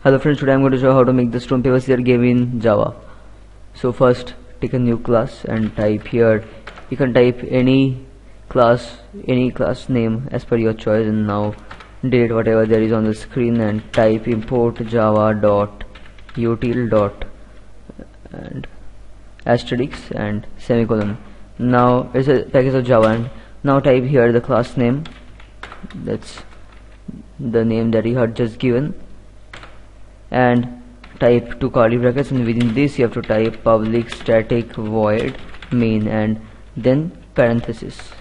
Hello friends, today I'm going to show how to make the stone paper scissor game in Java. So first take a new class and type here. You can type any class name as per your choice, and now delete whatever there is on the screen and type import java.util dot and asterisk and semicolon. Now it's a package of Java, and now type here the class name. That's the name that you had just given, and type two curly brackets, and within this you have to type public static void main and then parenthesis.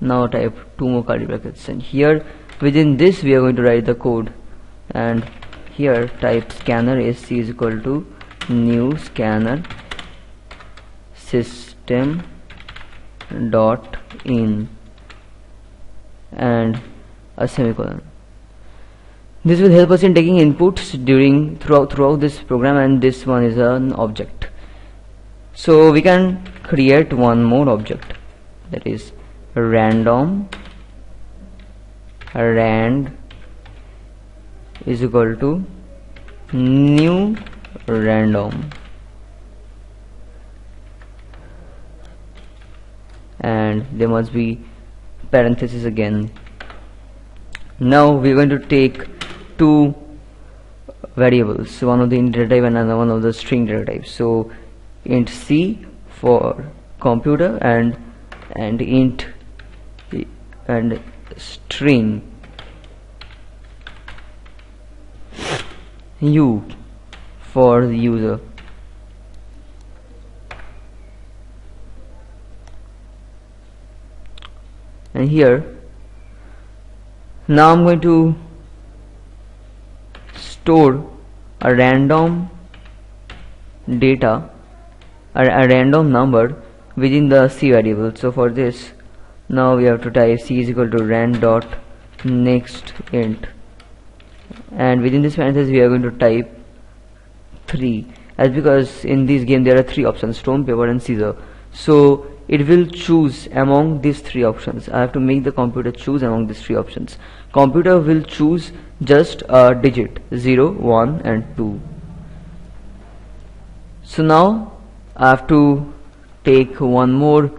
Now type two more curly brackets, and here within this we are going to write the code, and here type scanner sc is equal to new scanner system dot in and a semicolon. This will help us in taking inputs throughout this program, and this one is an object. So we can create one more object, that is rand is equal to new random, and there must be parenthesis again. Now we're going to take two variables, one of the int data type and another one of the string data type. So int c for computer and int and string u for the user. And here now I'm going to store a random data, a random number within the c variable. So for this, now we have to type c is equal to rand dot next int, and within this parenthesis we are going to type 3, as because in this game there are three options, stone, paper and scissor. So it will choose among these three options. I have to make the computer choose among these three options. Computer will choose just a digit 0, 1 and 2. So now I have to take one more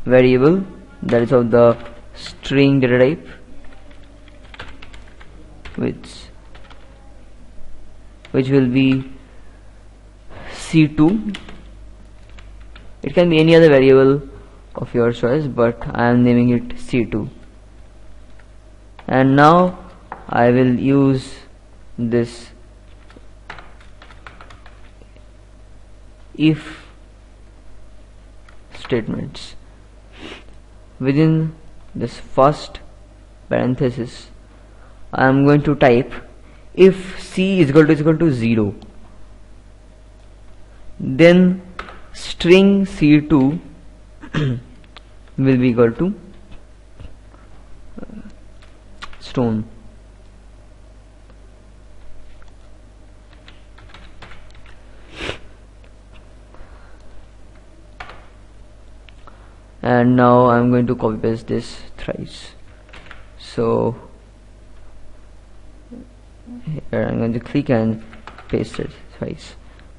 variable, that is of the string data type, which will be c2. It can be any other variable of your choice, but I am naming it c2. And now I will use this if statements. Within this first parenthesis I am going to type if c is equal to 0, then string c2 will be equal to stone. And now I'm going to copy paste this thrice. So here I'm going to click and paste it thrice.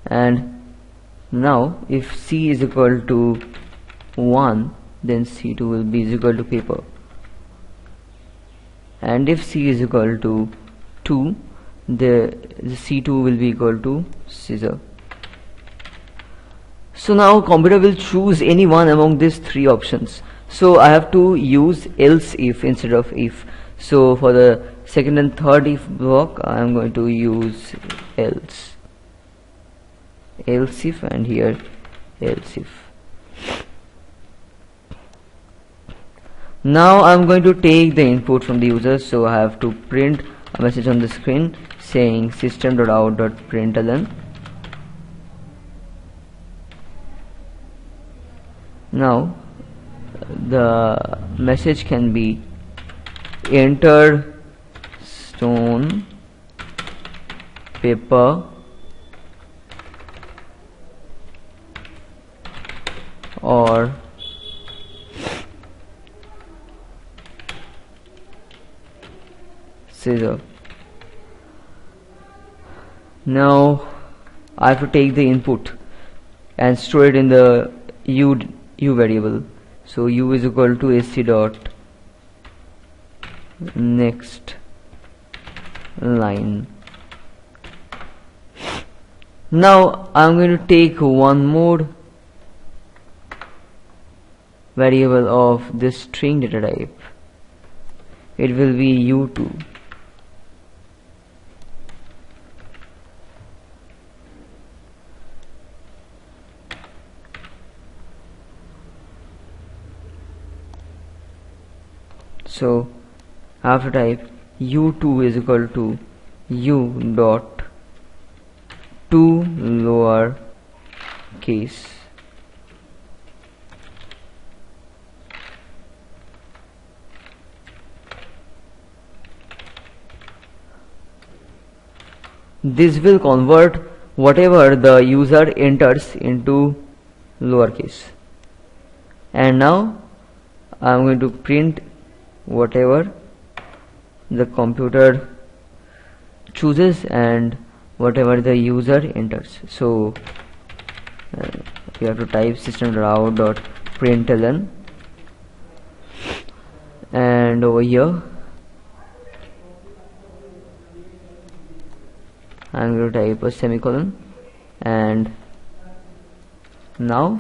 And now if c is equal to 1, then c2 will be equal to paper, and if c is equal to 2, the c2 will be equal to scissor. So now computer will choose any one among these three options. So I have to use else if instead of if. So for the second and third if block I am going to use else if, and here else if. Now I am going to take the input from the user, so I have to print a message on the screen saying system.out.println. Now the message can be enter stone, paper or scissor. Now I have to take the input and store it in the u variable. So u is equal to sc dot next line. Now I'm going to take one more variable of this string data type. It will be u2. So I have to type u2 is equal to u dot to lower case this will convert whatever the user enters into lowercase, and now I'm going to print whatever the computer chooses and whatever the user enters. So you have to type system.out.println, and over here I'm going to type a semicolon, and now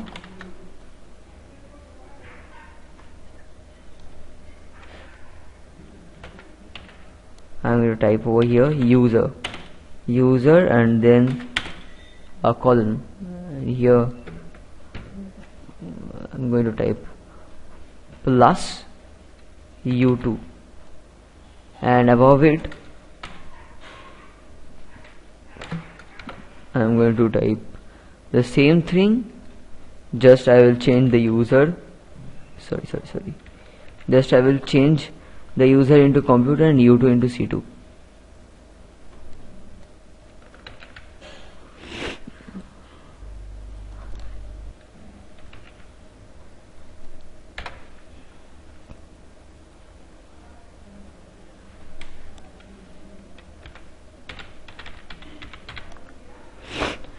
I'm going to type over here user and then a colon. Here I'm going to type plus u2, and above it I'm going to type the same thing, just I will change the user just I will change the user into computer and u2 into c2.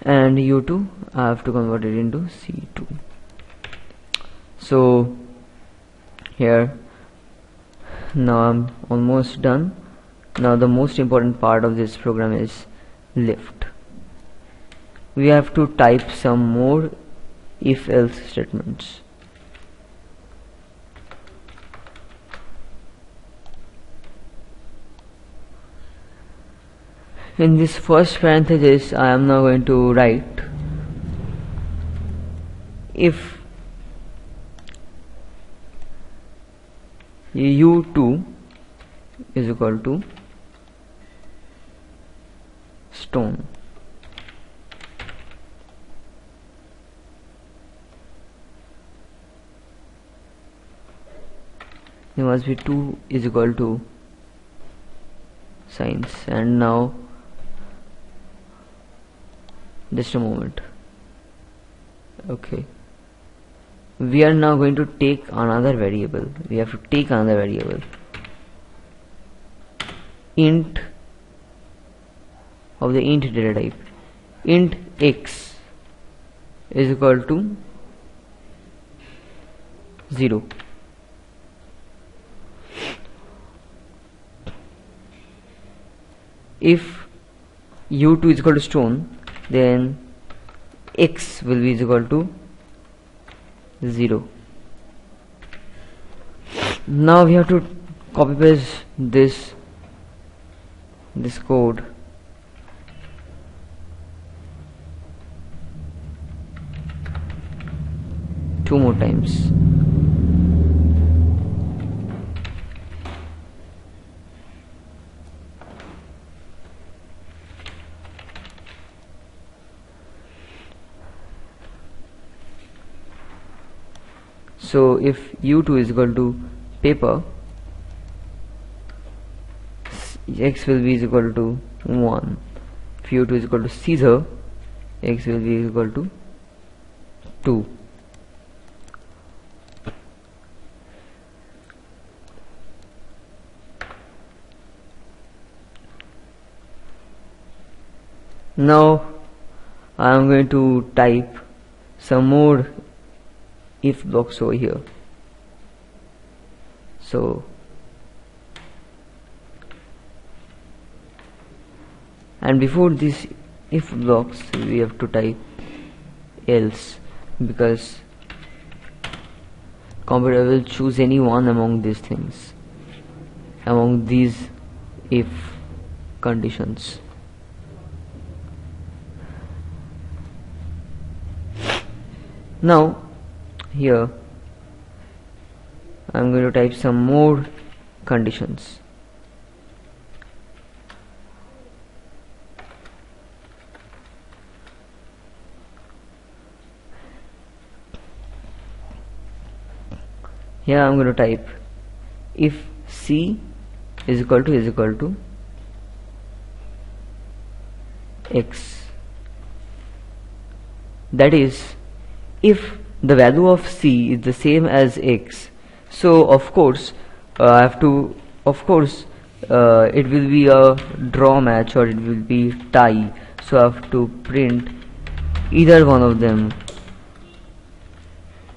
And u2 I have to convert it into c2. So here now I'm almost done. Now the most important part of this program is lift. We have to type some more if-else statements. In this first parenthesis I am now going to write if u2 is equal to stone. There must be 2 is equal to signs. And now just a moment. Okay, we are now going to take another variable. We have to take another variable, int of the int data type. Int x is equal to 0. If u2 is equal to stone, then x will be equal to 0. Now we have to copy paste this code two more times. So if u2 is equal to paper, x will be equal to 1. If u2 is equal to scissor, x will be equal to 2. Now I am going to type some more if blocks over here. So and before this if blocks we have to type else, because computer will choose any one among these things, among these if conditions. Now here I'm going to type some more conditions. Here I'm going to type if C is equal to X, that is, if the value of C is the same as X, so of course I have to, it will be a draw match or it will be tie, so I have to print either one of them.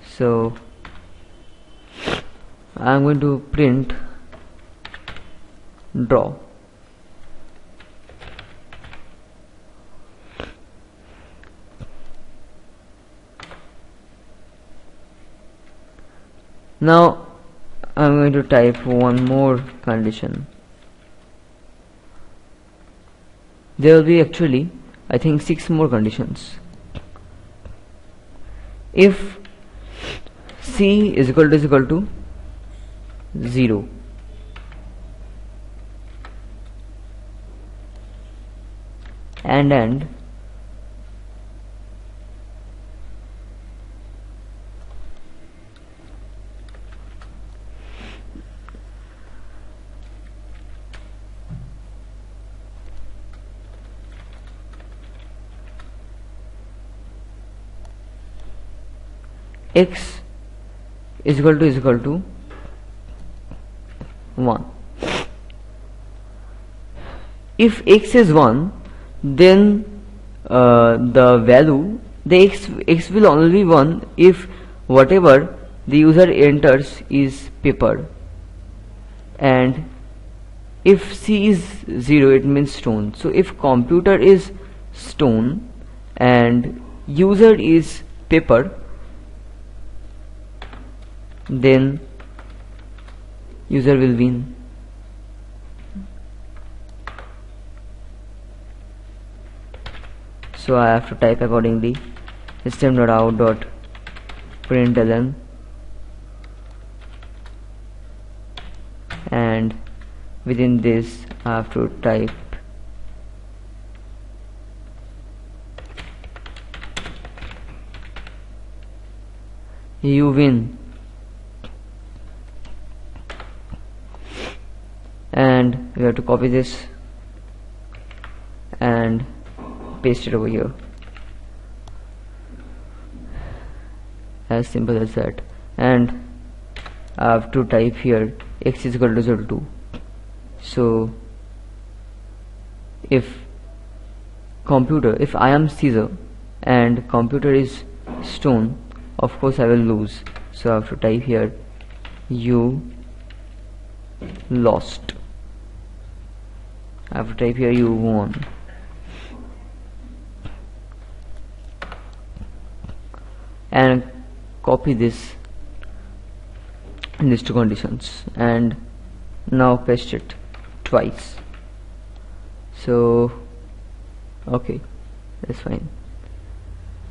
So I'm going to print draw. Now I'm going to type one more condition. There will be actually I think 6 more conditions. If C is equal to 0, and X is equal to 1. If X is 1, then the value, the X will only be 1 if whatever the user enters is paper, and if C is 0 it means stone. So if computer is stone and user is paper, then user will win. So I have to type accordingly system.out.println, and within this I have to type you win, and we have to copy this and paste it over here. As simple as that. And I have to type here X is equal to 2. So if I am scissor and computer is stone, of course I will lose. So I have to type here you lost. I have to type here you won. And copy this in these two conditions, and now paste it twice. So okay, that's fine.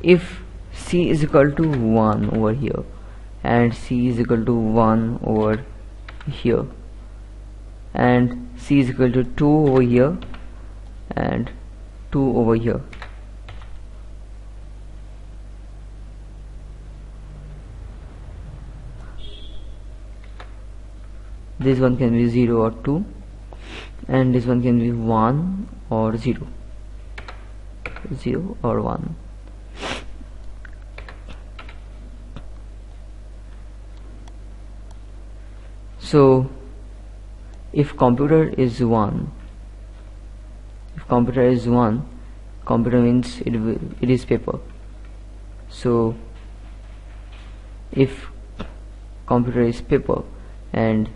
If C is equal to 1 over here and C is equal to 1 over here, and C is equal to 2 over here and 2 over here, this one can be 0 or 2, and this one can be 1 or 0 or 1. So if computer is 1, computer means it is paper. So if computer is paper and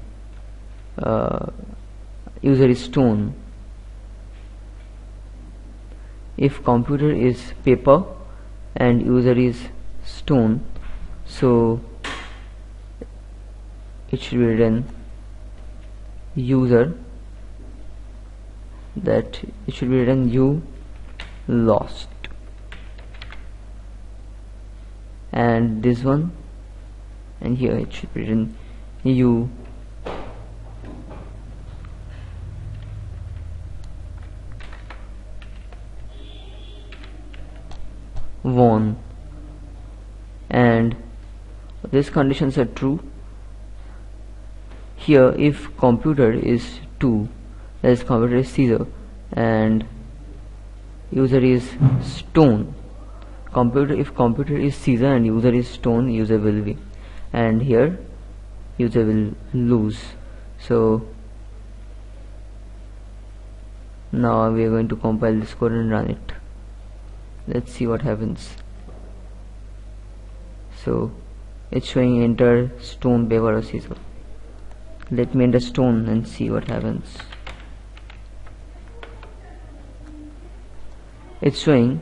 user is stone, if computer is paper and user is stone, so it should be written user, that it should be written you lost, and this one, and here it should be written you won. And these conditions are true. Here if computer is 2, that is computer is scissor, and user is stone, if computer is scissor and user is stone, user will win, and here user will lose. So now we are going to compile this code and run it. Let's see what happens. So it's showing enter stone, paper or scissor. Let me enter stone and see what happens. It's showing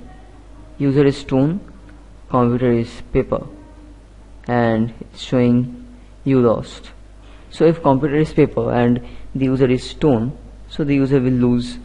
user is stone, computer is paper, and it's showing you lost. So if computer is paper and the user is stone, so the user will lose